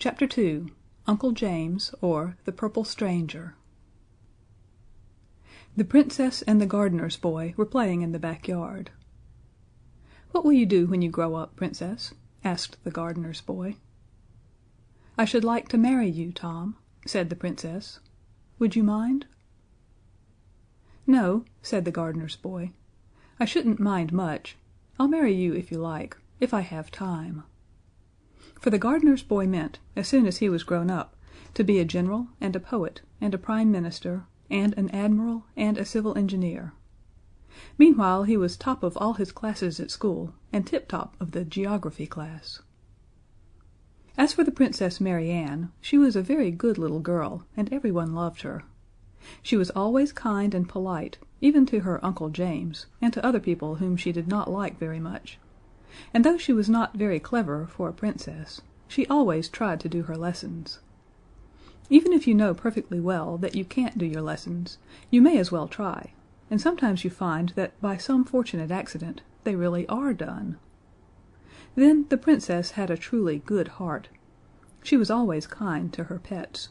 CHAPTER II Uncle James, or the Purple Stranger The Princess and the gardener's boy were playing in the backyard. "What will you do when you grow up, Princess?" asked the gardener's boy. "I should like to marry you, Tom," said the Princess. "Would you mind?" "No," said the gardener's boy, "I shouldn't mind much. I'll marry you if you like if I have time." For the gardener's boy meant, as soon as he was grown up, to be a general and a poet and a Prime Minister and an admiral and a civil engineer. Meanwhile he was top of all his classes at school and tip top of the geography class. As for the Princess Mary Ann, she was a very good little girl, and everyone loved her. She was always kind and polite, even to her Uncle James, and to other people whom she did not like very much, and though she was not very clever for a Princess, she always tried to do her lessons. Even if you know perfectly well that you can't do your lessons, you may as well try, and sometimes you find that by some fortunate accident they really are done. Then the Princess had a truly good heart. She was always kind to her pets.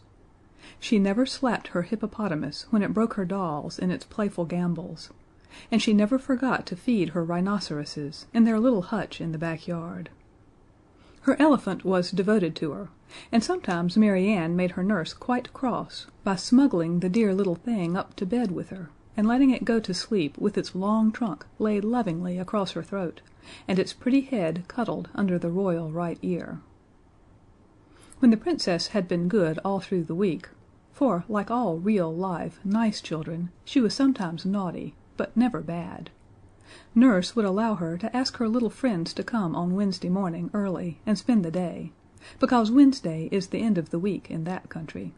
She never slapped her hippopotamus when it broke her dolls in its playful gambols, and she never forgot to feed her rhinoceroses in their little hutch in the backyard. Her elephant was devoted to her, and sometimes Mary Ann made her nurse quite cross by smuggling the dear little thing up to bed with her, and letting it go to sleep with its long trunk laid lovingly across her throat, and its pretty head cuddled under the royal right ear. When the Princess had been good all through the week, for, like all real, live, nice children, she was sometimes naughty, but never bad, Nurse would allow her to ask her little friends to come on Wednesday morning early and spend the day, because Wednesday is the end of the week in that country.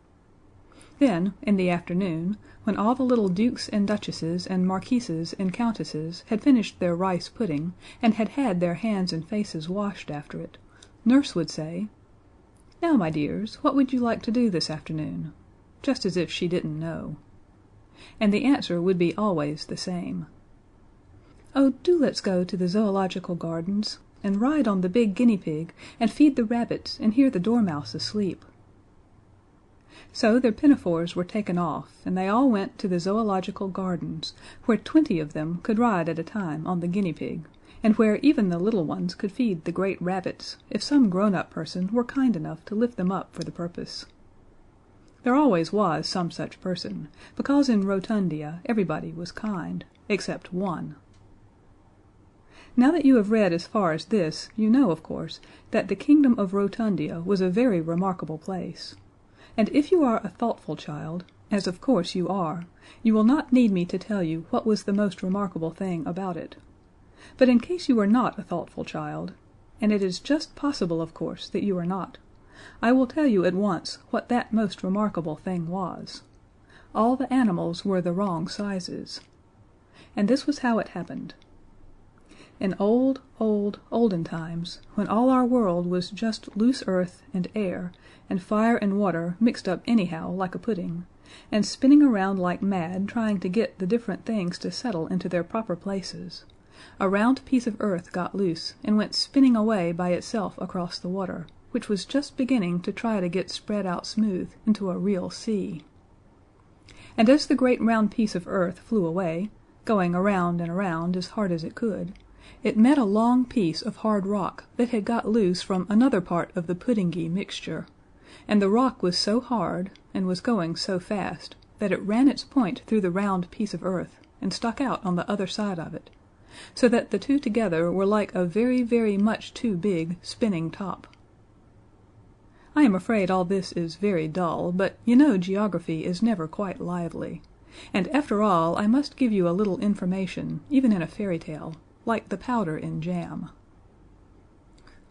Then, in the afternoon, when all the little dukes and duchesses and marquises and countesses had finished their rice pudding and had had their hands and faces washed after it, Nurse would say, "Now, my dears, what would you like to do this afternoon?" just as if she didn't know. And the answer would be always the same. "Oh, do let's go to the Zoological Gardens, and ride on the big guinea pig, and feed the rabbits, and hear the dormouse asleep." So their pinafores were taken off, and they all went to the Zoological Gardens, where 20 of them could ride at a time on the guinea pig, and where even the little ones could feed the great rabbits, if some grown-up person were kind enough to lift them up for the purpose. There always was some such person, because in Rotundia everybody was kind, except one. Now that you have read as far as this, you know, of course, that the kingdom of Rotundia was a very remarkable place. And if you are a thoughtful child, as of course you are, you will not need me to tell you what was the most remarkable thing about it. But in case you are not a thoughtful child, and it is just possible, of course, that you are not, I will tell you at once what that most remarkable thing was. All the animals were the wrong sizes. And this was how it happened. In olden times, when all our world was just loose earth and air and fire and water mixed up anyhow like a pudding, and spinning around like mad trying to get the different things to settle into their proper places, a round piece of earth got loose and went spinning away by itself across the water, which was just beginning to try to get spread out smooth into a real sea. And as the great round piece of earth flew away, going around and around as hard as it could, it met a long piece of hard rock that had got loose from another part of the puddingy mixture, and the rock was so hard, and was going so fast, that it ran its point through the round piece of earth and stuck out on the other side of it, so that the two together were like a very, very much too big spinning top. I am afraid all this is very dull, but you know geography is never quite lively, and after all I must give you a little information, even in a fairy tale, like the powder in jam.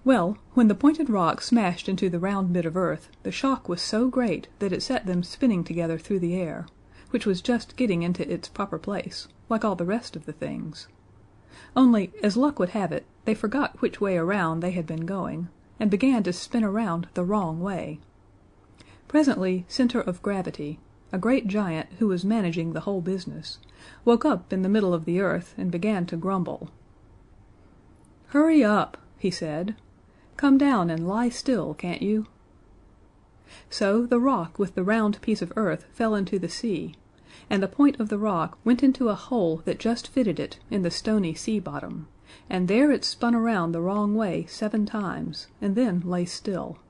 Well, when the pointed rock smashed into the round bit of earth, the shock was so great that it set them spinning together through the air, which was just getting into its proper place, like all the rest of the things. Only, as luck would have it, they forgot which way around they had been going, and began to spin around the wrong way. Presently Center of Gravity, a great giant who was managing the whole business, woke up in the middle of the earth and began to grumble. "Hurry up," he said. "Come down and lie still, can't you?" So the rock with the round piece of earth fell into the sea, and the point of the rock went into a hole that just fitted it in the stony sea bottom, and there it spun around the wrong way 7 times, and then lay still.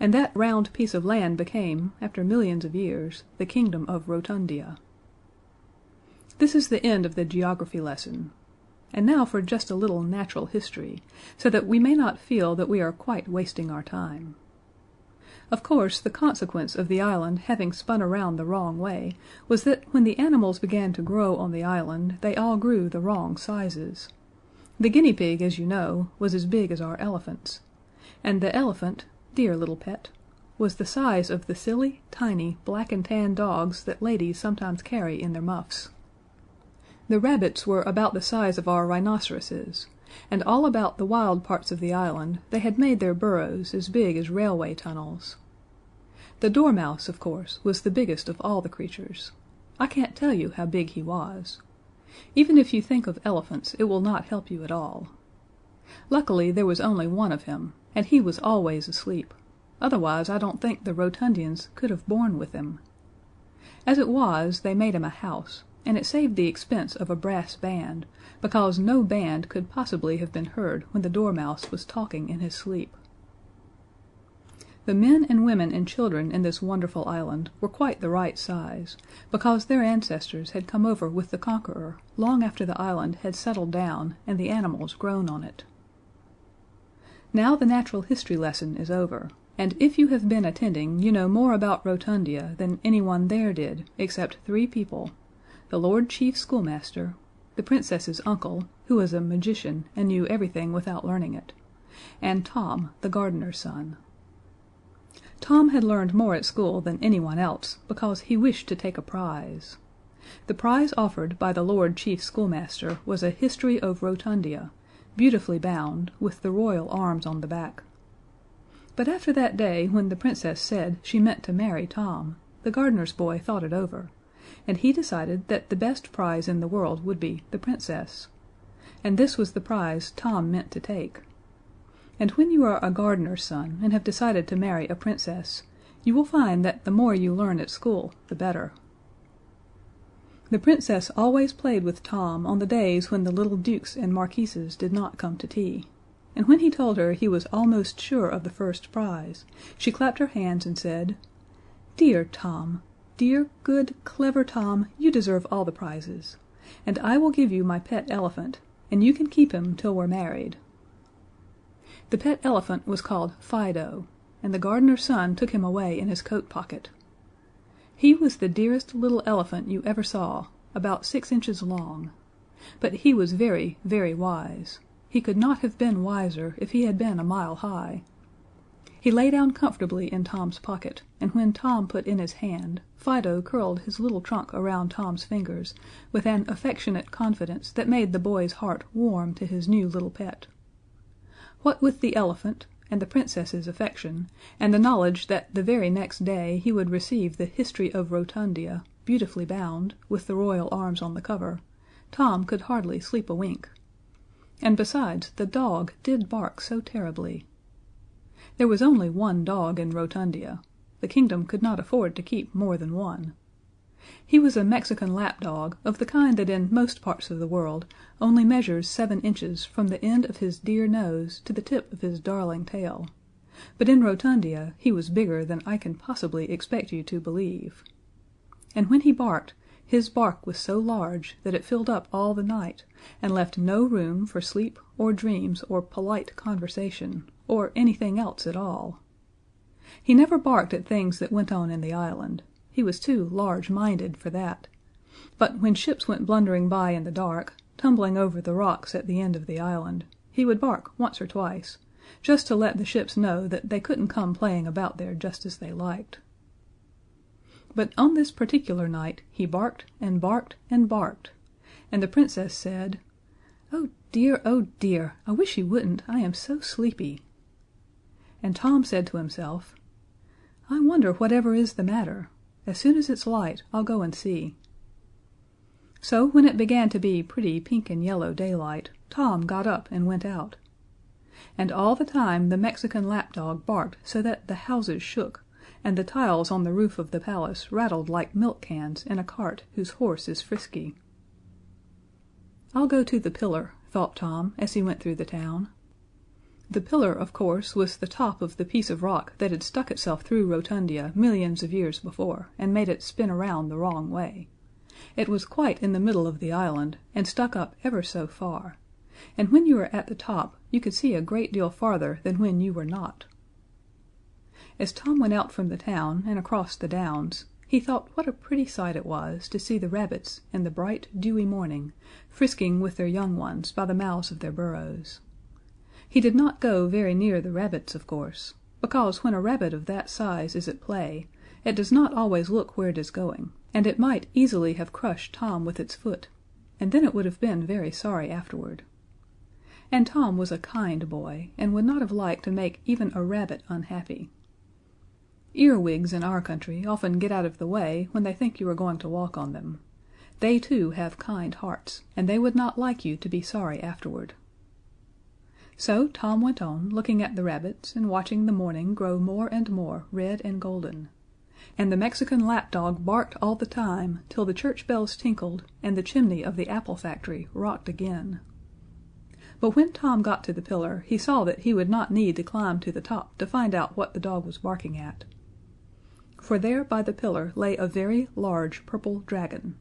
And that round piece of land became, after millions of years, the kingdom of Rotundia. This is the end of the geography lesson. And now for just a little natural history, so that we may not feel that we are quite wasting our time. Of course, the consequence of the island having spun around the wrong way was that when the animals began to grow on the island, they all grew the wrong sizes. The guinea pig, as you know, was as big as our elephants, and the elephant, dear little pet, was the size of the silly, tiny, black and tan dogs that ladies sometimes carry in their muffs. The rabbits were about the size of our rhinoceroses, and all about the wild parts of the island they had made their burrows as big as railway tunnels. The dormouse, of course, was the biggest of all the creatures. I can't tell you how big he was. Even if you think of elephants, it will not help you at all. Luckily there was only one of him, and he was always asleep. Otherwise I don't think the Rotundians could have borne with him. As it was, they made him a house, and it saved the expense of a brass band, because no band could possibly have been heard when the Dormouse was talking in his sleep. The men and women and children in this wonderful island were quite the right size, because their ancestors had come over with the Conqueror long after the island had settled down and the animals grown on it. Now the natural history lesson is over, and if you have been attending you know more about Rotundia than anyone there did except 3 people: the Lord Chief Schoolmaster, the Princess's uncle, who was a magician and knew everything without learning it, and Tom, the gardener's son. Tom had learned more at school than anyone else because he wished to take a prize. The prize offered by the Lord Chief Schoolmaster was a History of Rotundia, beautifully bound, with the royal arms on the back. But after that day when the Princess said she meant to marry Tom, the gardener's boy thought it over, and he decided that the best prize in the world would be the Princess. And this was the prize Tom meant to take. And when you are a gardener's son and have decided to marry a Princess, you will find that the more you learn at school, the better. The Princess always played with Tom on the days when the little dukes and marquises did not come to tea, and when he told her he was almost sure of the first prize, she clapped her hands and said, "Dear Tom, dear, good, clever Tom, you deserve all the prizes, and I will give you my pet elephant, and you can keep him till we're married." The pet elephant was called Fido, and the gardener's son took him away in his coat pocket. He was the dearest little elephant you ever saw, about 6 inches long. But he was very, very wise. He could not have been wiser if he had been a mile high. He lay down comfortably in Tom's pocket, and when Tom put in his hand, Fido curled his little trunk around Tom's fingers with an affectionate confidence that made the boy's heart warm to his new little pet. What with the elephant, and the Princess's affection, and the knowledge that the very next day he would receive the History of Rotundia, beautifully bound, with the royal arms on the cover, Tom could hardly sleep a wink. And besides, the dog did bark so terribly. There was only one dog in Rotundia. The kingdom could not afford to keep more than one. He was a Mexican lapdog of the kind that in most parts of the world only measures 7 inches from the end of his dear nose to the tip of his darling tail, but in Rotundia he was bigger than I can possibly expect you to believe. And when he barked, his bark was so large that it filled up all the night, and left no room for sleep or dreams or polite conversation, or anything else at all. He never barked at things that went on in the island. He was too large-minded for that. But when ships went blundering by in the dark, tumbling over the rocks at the end of the island, he would bark once or twice, just to let the ships know that they couldn't come playing about there just as they liked. But on this particular night he barked and barked and barked, and the Princess said, oh dear, I wish he wouldn't, I am so sleepy." And Tom said to himself, "I wonder whatever is the matter. As soon as it's light, I'll go and see." So when it began to be pretty pink and yellow daylight, Tom got up and went out. And all the time the Mexican lapdog barked so that the houses shook, and the tiles on the roof of the palace rattled like milk cans in a cart whose horse is frisky. "I'll go to the pillar," thought Tom, as he went through the town. The pillar, of course, was the top of the piece of rock that had stuck itself through Rotundia millions of years before and made it spin around the wrong way. It was quite in the middle of the island, and stuck up ever so far, and when you were at the top you could see a great deal farther than when you were not. As Tom went out from the town and across the downs, he thought what a pretty sight it was to see the rabbits in the bright, dewy morning frisking with their young ones by the mouths of their burrows. He did not go very near the rabbits, of course, because when a rabbit of that size is at play, it does not always look where it is going, and it might easily have crushed Tom with its foot, and then it would have been very sorry afterward. And Tom was a kind boy, and would not have liked to make even a rabbit unhappy. Earwigs in our country often get out of the way when they think you are going to walk on them. They too have kind hearts, and they would not like you to be sorry afterward. So Tom went on, looking at the rabbits and watching the morning grow more and more red and golden. And the Mexican lapdog barked all the time till the church bells tinkled and the chimney of the apple factory rocked again. But when Tom got to the pillar he saw that he would not need to climb to the top to find out what the dog was barking at. For there by the pillar lay a very large purple dragon.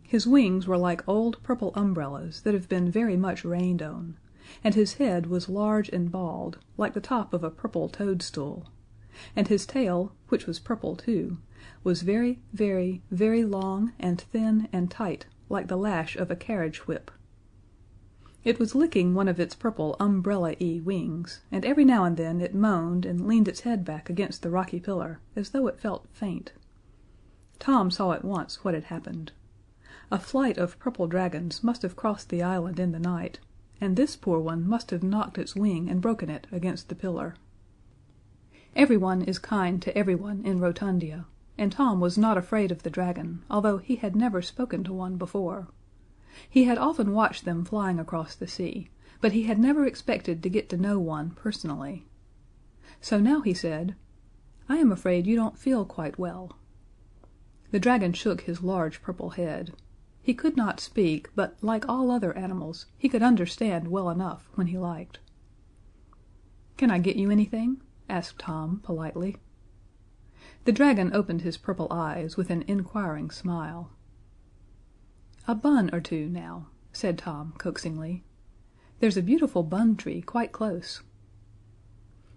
His wings were like old purple umbrellas that have been very much rained on, and his head was large and bald, like the top of a purple toadstool, and his tail, which was purple too, was very, very, very long and thin and tight, like the lash of a carriage whip. It was licking one of its purple umbrella-y wings, and every now and then it moaned and leaned its head back against the rocky pillar, as though it felt faint. Tom saw at once what had happened. A flight of purple dragons must have crossed the island in the night, and this poor one must have knocked its wing and broken it against the pillar. Everyone is kind to everyone in Rotundia, and Tom was not afraid of the dragon, although he had never spoken to one before. He had often watched them flying across the sea, but he had never expected to get to know one personally. So now he said, "I am afraid you don't feel quite well." The dragon shook his large purple head. He could not speak, but like all other animals, he could understand well enough when he liked. "Can I get you anything?" asked Tom, politely. The dragon opened his purple eyes with an inquiring smile. "A bun or two, now," said Tom, coaxingly. "There's a beautiful bun tree quite close."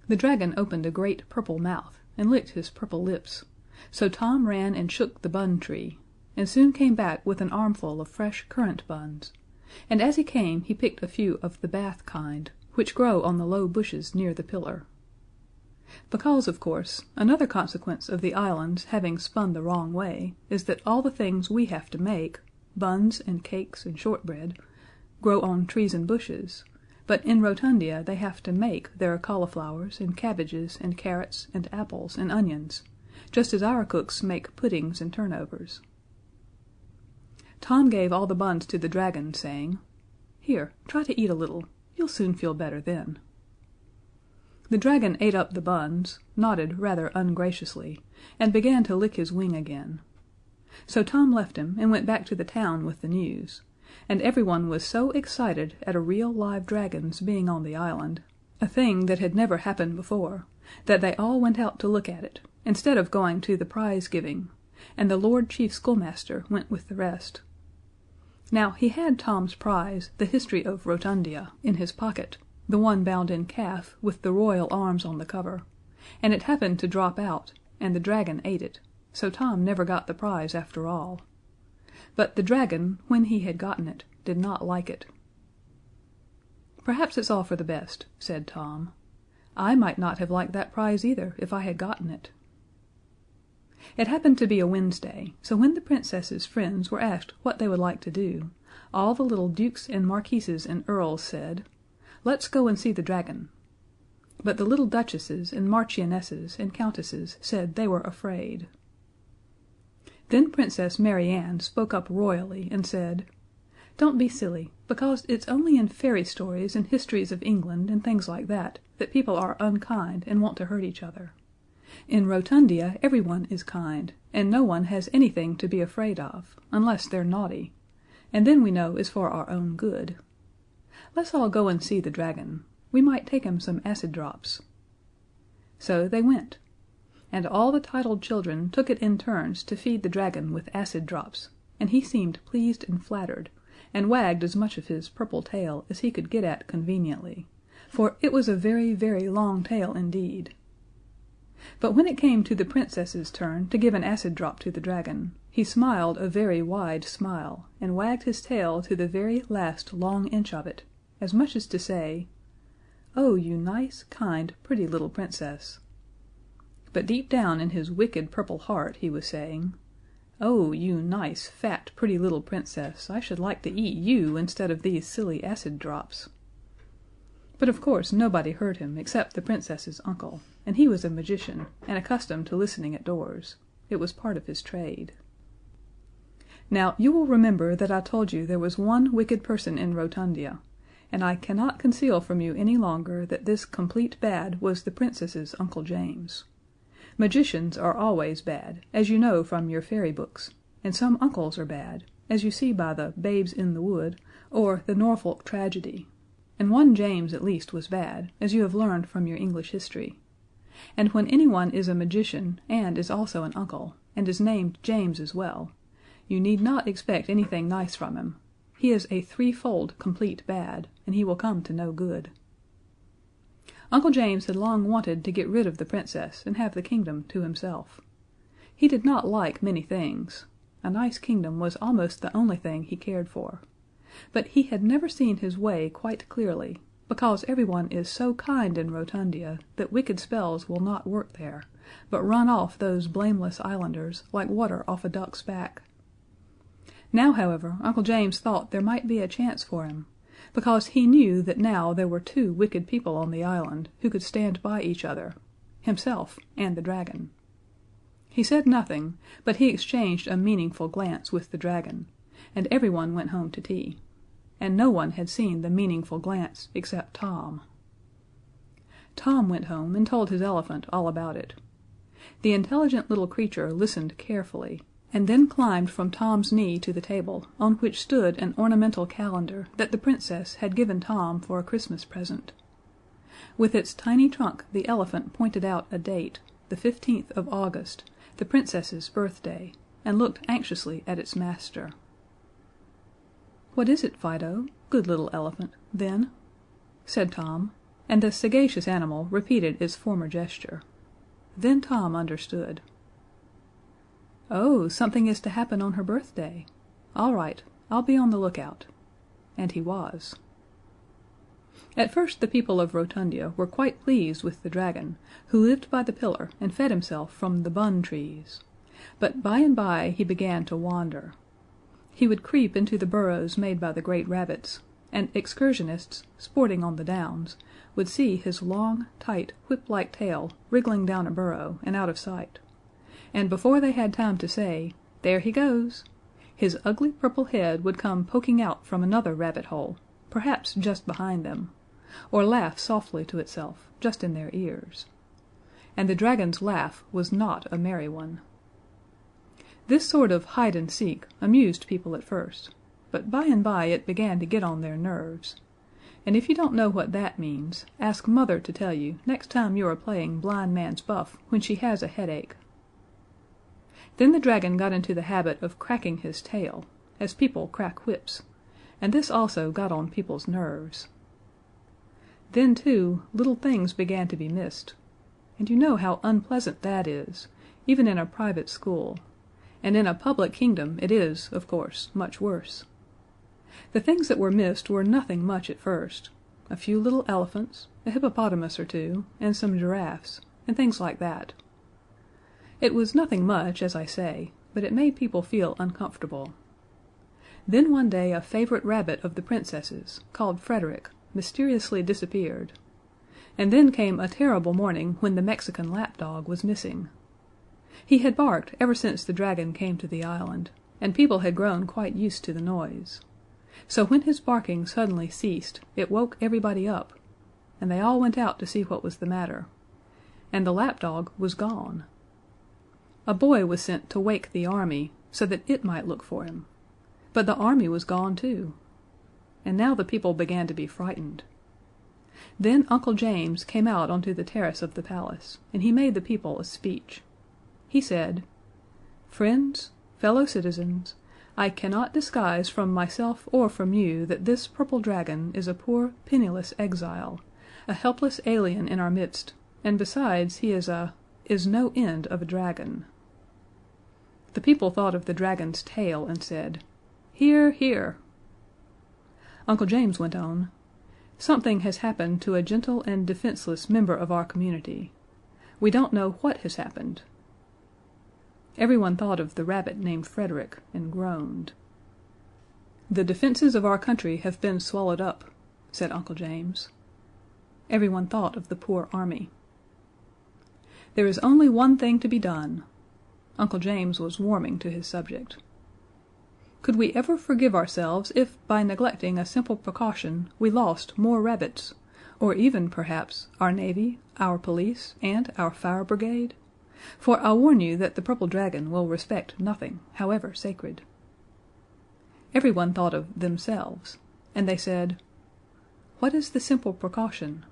The dragon opened a great purple mouth and licked his purple lips, so Tom ran and shook the bun tree, and soon came back with an armful of fresh currant buns, and as he came he picked a few of the Bath kind, which grow on the low bushes near the pillar. Because, of course, another consequence of the island's having spun the wrong way is that all the things we have to make, buns and cakes and shortbread, grow on trees and bushes, but in Rotundia they have to make their cauliflowers and cabbages and carrots and apples and onions, just as our cooks make puddings and turnovers. Tom gave all the buns to the dragon, saying, "Here, try to eat a little. You'll soon feel better then." The dragon ate up the buns, nodded rather ungraciously, and began to lick his wing again. So Tom left him and went back to the town with the news, and everyone was so excited at a real live dragon's being on the island, a thing that had never happened before, that they all went out to look at it, instead of going to the prize giving, and the Lord Chief Schoolmaster went with the rest. Now he had Tom's prize, The History of Rotundia, in his pocket, the one bound in calf with the royal arms on the cover, and it happened to drop out, and the dragon ate it, so Tom never got the prize after all. But the dragon, when he had gotten it, did not like it. "Perhaps it's all for the best," said Tom. "I might not have liked that prize either if I had gotten it." It happened to be a Wednesday, so when the Princess's friends were asked what they would like to do, all the little dukes and marquises and earls said, "Let's go and see the dragon." But the little duchesses and marchionesses and countesses said they were afraid. Then Princess Mary Ann spoke up royally and said, "Don't be silly, because it's only in fairy stories and histories of England and things like that that people are unkind and want to hurt each other. In Rotundia everyone is kind, and no one has anything to be afraid of, unless they're naughty, and then we know it's for our own good. Let's all go and see the dragon. We might take him some acid drops." So they went, and all the titled children took it in turns to feed the dragon with acid drops, and he seemed pleased and flattered, and wagged as much of his purple tail as he could get at conveniently, for it was a very, very long tail indeed. But when it came to the Princess's turn to give an acid drop to the dragon, he smiled a very wide smile, and wagged his tail to the very last long inch of it, as much as to say, "Oh, you nice, kind, pretty little Princess." But deep down in his wicked purple heart he was saying, "Oh, you nice, fat, pretty little Princess, I should like to eat you instead of these silly acid drops." But of course nobody heard him except the Princess's uncle, and he was a magician, and accustomed to listening at doors. It was part of his trade. Now, you will remember that I told you there was one wicked person in Rotundia, and I cannot conceal from you any longer that this complete bad was the Princess's Uncle James. Magicians are always bad, as you know from your fairy books, and some uncles are bad, as you see by the Babes in the Wood, or the Norfolk Tragedy. And one James at least was bad, as you have learned from your English history. And when anyone is a magician, and is also an uncle, and is named James as well, you need not expect anything nice from him. He is a threefold complete bad, and he will come to no good. Uncle James had long wanted to get rid of the Princess and have the kingdom to himself. He did not like many things. A nice kingdom was almost the only thing he cared for. But he had never seen his way quite clearly, because everyone is so kind in Rotundia that wicked spells will not work there, but run off those blameless islanders like water off a duck's back. Now, however, Uncle James thought there might be a chance for him, because he knew that now there were two wicked people on the island who could stand by each other, himself and the dragon. He said nothing, but he exchanged a meaningful glance with the dragon, and everyone went home to tea. And no one had seen the meaningful glance except Tom. Tom went home and told his elephant all about it. The intelligent little creature listened carefully, and then climbed from Tom's knee to the table, on which stood an ornamental calendar that the Princess had given Tom for a Christmas present. With its tiny trunk the elephant pointed out a date, the 15th of August, the Princess's birthday, and looked anxiously at its master. "What is it, Fido, good little elephant, then?" said Tom, and the sagacious animal repeated its former gesture. Then Tom understood. "Oh, something is to happen on her birthday. All right, I'll be on the lookout." And he was. At first the people of Rotundia were quite pleased with the dragon, who lived by the pillar and fed himself from the bun trees, but by and by he began to wander. He would creep into the burrows made by the great rabbits, and excursionists, sporting on the downs, would see his long, tight, whip-like tail wriggling down a burrow and out of sight, and before they had time to say, "There he goes," his ugly purple head would come poking out from another rabbit hole, perhaps just behind them, or laugh softly to itself, just in their ears. And the dragon's laugh was not a merry one. This sort of hide and seek amused people at first, but by and by it began to get on their nerves. And if you don't know what that means, ask Mother to tell you next time you are playing blind man's buff when she has a headache. Then the dragon got into the habit of cracking his tail, as people crack whips, and this also got on people's nerves. Then, too, little things began to be missed, and you know how unpleasant that is, even in a private school. And in a public kingdom it is, of course, much worse. The things that were missed were nothing much at first. A few little elephants, a hippopotamus or two, and some giraffes, and things like that. It was nothing much, as I say, but it made people feel uncomfortable. Then one day a favorite rabbit of the Princess's, called Frederick, mysteriously disappeared. And then came a terrible morning when the Mexican lapdog was missing. He had barked ever since the dragon came to the island, and people had grown quite used to the noise. So when his barking suddenly ceased, it woke everybody up, and they all went out to see what was the matter. and the lapdog was gone. A boy was sent to wake the army, so that it might look for him, but the army was gone too. And now the people began to be frightened. Then Uncle James came out onto the terrace of the palace, and he made the people a speech. He said: "Friends, fellow citizens, I cannot disguise from myself or from you that this purple dragon is a poor, penniless exile, a helpless alien in our midst, and besides he is no end of a dragon." The people thought of the dragon's tail and said, "Hear, hear!" Uncle James went on: "Something has happened to a gentle and defenseless member of our community. We don't know what has happened." Everyone thought of the rabbit named Frederick and groaned. "The defenses of our country have been swallowed up," said Uncle James. Everyone thought of the poor army. "There is only one thing to be done." Uncle James was warming to his subject. "Could we ever forgive ourselves if by neglecting a simple precaution we lost more rabbits, or even, perhaps, our navy, our police, and our fire brigade? For I'll warn you that the purple dragon will respect nothing, however sacred." Everyone thought of themselves, and they said, "What is the simple precaution?"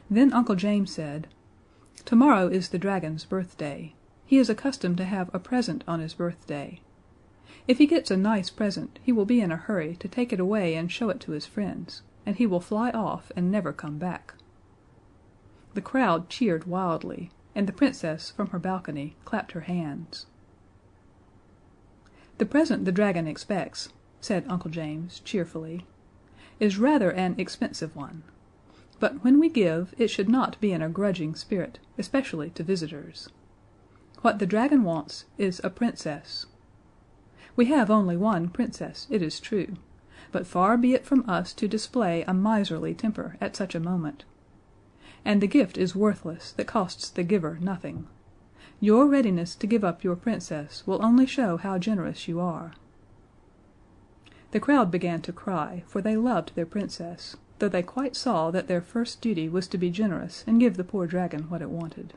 Then Uncle James said, "Tomorrow is the dragon's birthday. He is accustomed to have a present on his birthday. If he gets a nice present, he will be in a hurry to take it away and show it to his friends, and he will fly off and never come back." The crowd cheered wildly, and the Princess from her balcony clapped her hands. "The present the dragon expects," said Uncle James cheerfully, "is rather an expensive one. But when we give, it should not be in a grudging spirit, especially to visitors. What the dragon wants is a Princess. We have only one Princess, it is true, but far be it from us to display a miserly temper at such a moment. And the gift is worthless that costs the giver nothing. Your readiness to give up your Princess will only show how generous you are." The crowd began to cry, for they loved their Princess, though they quite saw that their first duty was to be generous and give the poor dragon what it wanted.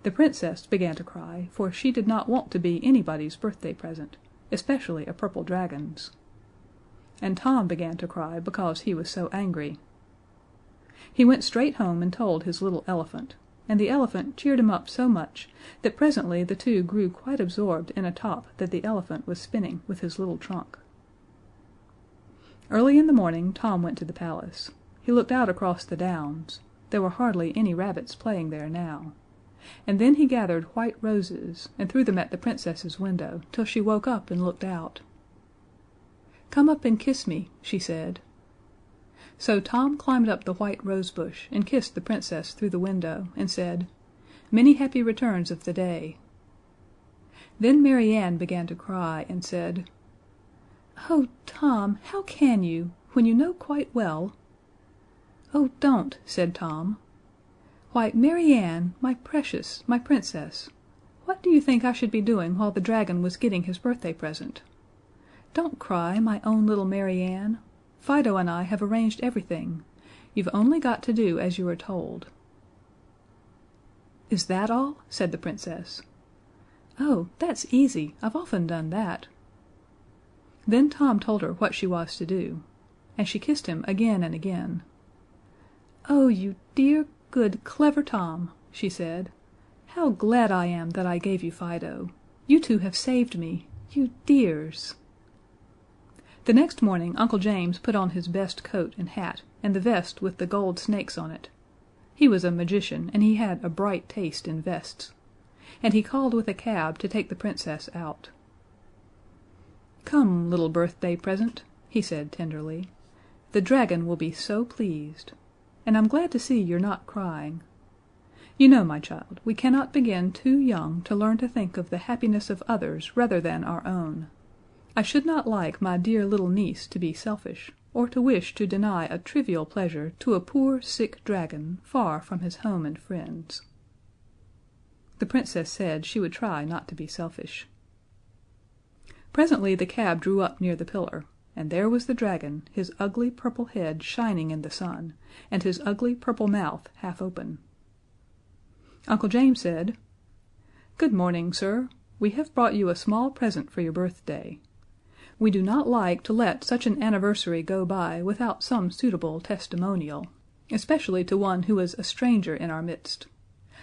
The Princess began to cry, for she did not want to be anybody's birthday present, especially a purple dragon's. And Tom began to cry because he was so angry. He went straight home and told his little elephant, and the elephant cheered him up so much that presently the two grew quite absorbed in a top that the elephant was spinning with his little trunk. Early in the morning Tom went to the palace. He looked out across the downs. There were hardly any rabbits playing there now. And then he gathered white roses and threw them at the Princess's window till she woke up and looked out. "Come up and kiss me," she said. So Tom climbed up the white rosebush and kissed the Princess through the window, and said, "Many happy returns of the day." Then Mary Ann began to cry, and said, "Oh, Tom, how can you, when you know quite well—" "Oh, don't," said Tom. "Why, Mary Ann, my precious, my Princess, what do you think I should be doing while the dragon was getting his birthday present? Don't cry, my own little Mary Ann. Fido and I have arranged everything. You've only got to do as you are told." "Is that all?" said the Princess. "Oh, that's easy. I've often done that." Then Tom told her what she was to do, and she kissed him again and again. "Oh, you dear, good, clever Tom," she said. "How glad I am that I gave you Fido. You two have saved me. You dears." The next morning Uncle James put on his best coat and hat and the vest with the gold snakes on it. He was a magician, and he had a bright taste in vests. And he called with a cab to take the Princess out. "Come, little birthday present," he said tenderly. "The dragon will be so pleased. And I'm glad to see you're not crying. You know, my child, we cannot begin too young to learn to think of the happiness of others rather than our own. I should not like my dear little niece to be selfish, or to wish to deny a trivial pleasure to a poor sick dragon far from his home and friends." The Princess said she would try not to be selfish. Presently the cab drew up near the pillar, and there was the dragon, his ugly purple head shining in the sun, and his ugly purple mouth half open. Uncle James said, "Good morning, sir. We have brought you a small present for your birthday. We do not like to let such an anniversary go by without some suitable testimonial, especially to one who is a stranger in our midst.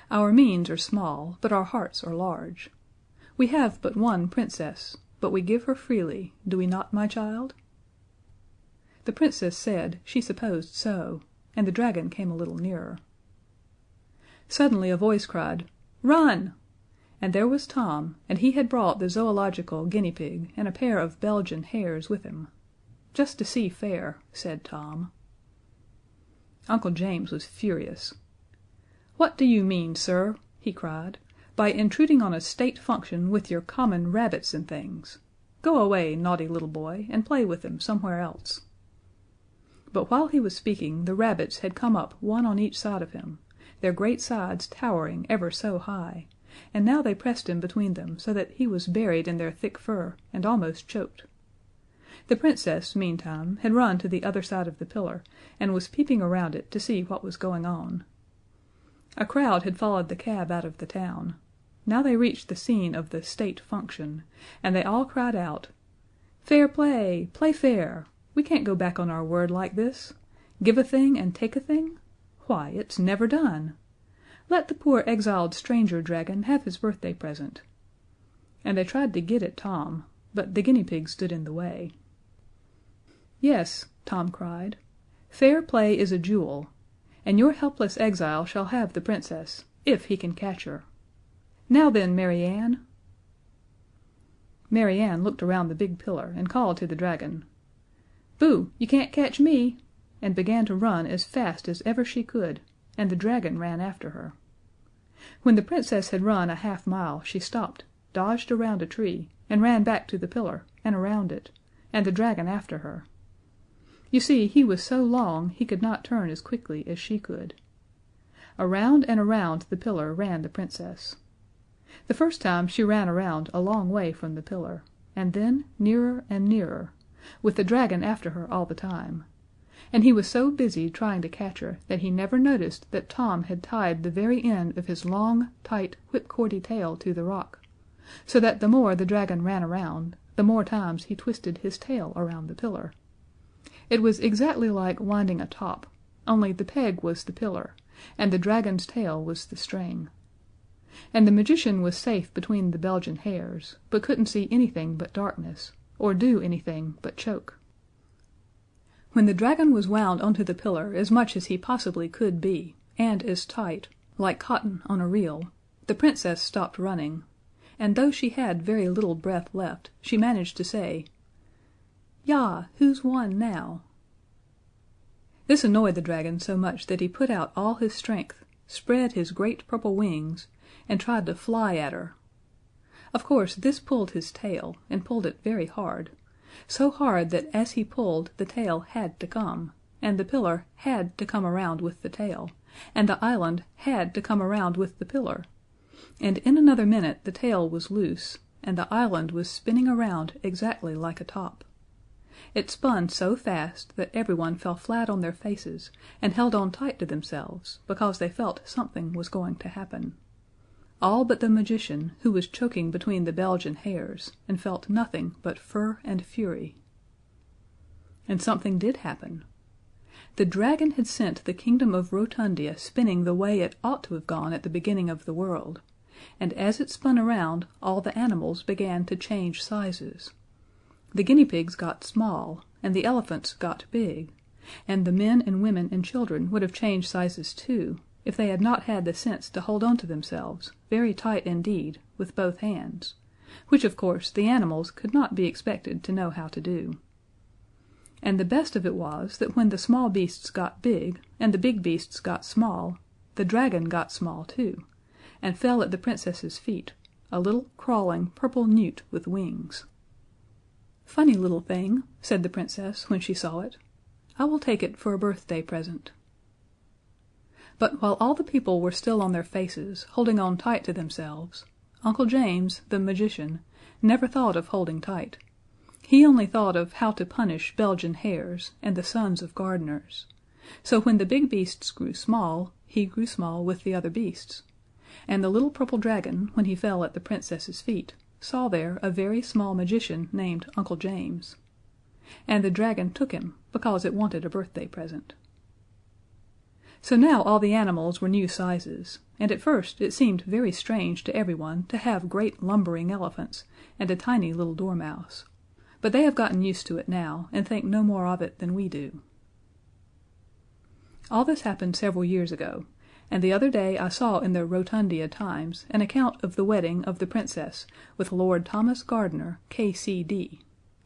Our means are small, but our hearts are large. We have but one Princess, but we give her freely, do we not, my child?" The Princess said she supposed so, and the dragon came a little nearer. Suddenly a voice cried, "Run!" And there was Tom, and he had brought the zoological guinea pig and a pair of Belgian hares with him. "Just to see fair," said Tom. Uncle James was furious. "What do you mean, sir," he cried, "by intruding on a state function with your common rabbits and things? Go away, naughty little boy, and play with them somewhere else." But while he was speaking the rabbits had come up one on each side of him, their great sides towering ever so high, and now they pressed him between them so that he was buried in their thick fur and almost choked. The Princess, meantime, had run to the other side of the pillar and was peeping around it to see what was going on. A crowd had followed the cab out of the town. Now they reached the scene of the state function, and they all cried out, "Fair play! Play fair! We can't go back on our word like this. Give a thing and take a thing? Why, it's never done! Let the poor exiled stranger dragon have his birthday present." And they tried to get at Tom, but the guinea pig stood in the way. "Yes," Tom cried, "fair play is a jewel, and your helpless exile shall have the Princess, if he can catch her. Now then, Mary Ann!" Mary Ann looked around the big pillar and called to the dragon, "Boo! You can't catch me!" and began to run as fast as ever she could, and the dragon ran after her. When the Princess had run a half mile she stopped, dodged around a tree, and ran back to the pillar, and around it, and the dragon after her. You see, he was so long he could not turn as quickly as she could. Around and around the pillar ran the Princess. The first time she ran around a long way from the pillar, and then nearer and nearer, with the dragon after her all the time, and he was so busy trying to catch her that he never noticed that Tom had tied the very end of his long, tight, whipcordy tail to the rock, so that the more the dragon ran around, the more times he twisted his tail around the pillar. It was exactly like winding a top, only the peg was the pillar, and the dragon's tail was the string. And the magician was safe between the Belgian hares, but couldn't see anything but darkness, or do anything but choke. When the dragon was wound onto the pillar as much as he possibly could be, and as tight, like cotton on a reel, the Princess stopped running, and though she had very little breath left, she managed to say, "Yah, who's won now?" This annoyed the dragon so much that he put out all his strength, spread his great purple wings, and tried to fly at her. Of course this pulled his tail, and pulled it very hard, so hard that as he pulled the tail had to come, and the pillar had to come around with the tail, and the island had to come around with the pillar, and in another minute the tail was loose, and the island was spinning around exactly like a top. It spun so fast that everyone fell flat on their faces and held on tight to themselves because they felt something was going to happen. All but the magician, who was choking between the Belgian hares and felt nothing but fur and fury. And something did happen. The dragon had sent the kingdom of Rotundia spinning the way it ought to have gone at the beginning of the world, and as it spun around all the animals began to change sizes. The guinea pigs got small, and the elephants got big, and the men and women and children would have changed sizes too, if they had not had the sense to hold on to themselves, very tight indeed, with both hands, which of course the animals could not be expected to know how to do. And the best of it was that when the small beasts got big, and the big beasts got small, the dragon got small too, and fell at the Princess's feet, a little crawling purple newt with wings. "Funny little thing," said the Princess when she saw it. "I will take it for a birthday present." But while all the people were still on their faces, holding on tight to themselves, Uncle James, the magician, never thought of holding tight. He only thought of how to punish Belgian hares and the sons of gardeners. So when the big beasts grew small, he grew small with the other beasts. and the little purple dragon, when he fell at the Princess's feet, saw there a very small magician named Uncle James. And the dragon took him, because it wanted a birthday present. So now all the animals were new sizes, and at first it seemed very strange to everyone to have great lumbering elephants and a tiny little dormouse, but they have gotten used to it now and think no more of it than we do. All this happened several years ago, and the other day I saw in the Rotundia Times an account of the wedding of the Princess with Lord Thomas Gardiner, K.C.D.,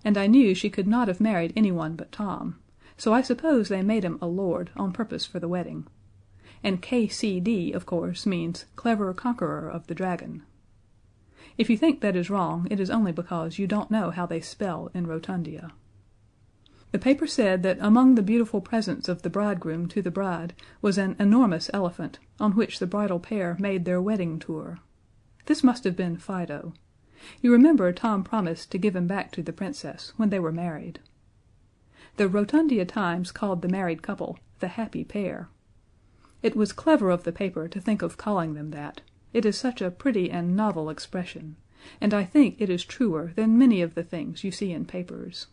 and I knew she could not have married anyone but Tom, so I suppose they made him a lord on purpose for the wedding, and K.C.D. of course means Clever Conqueror of the Dragon. If you think that is wrong, it is only because you don't know how they spell in Rotundia. The paper said that among the beautiful presents of the bridegroom to the bride was an enormous elephant, on which the bridal pair made their wedding tour. This must have been Fido. You remember Tom promised to give him back to the Princess when they were married. The Rotundia Times called the married couple the Happy Pair. It was clever of the paper to think of calling them that. It is such a pretty and novel expression, and I think it is truer than many of the things you see in papers.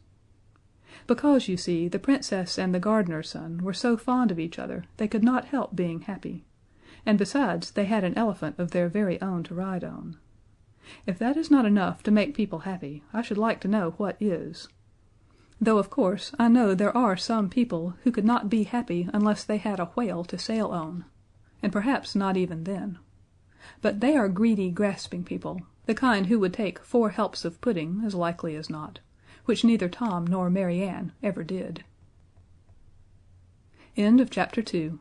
Because, you see, the Princess and the gardener's son were so fond of each other they could not help being happy, and besides they had an elephant of their very own to ride on. If that is not enough to make people happy, I should like to know what is. Though, of course, I know there are some people who could not be happy unless they had a whale to sail on, and perhaps not even then. But they are greedy, grasping people, the kind who would take 4 helps of pudding as likely as not, which neither Tom nor Mary Ann ever did. End of Chapter 2.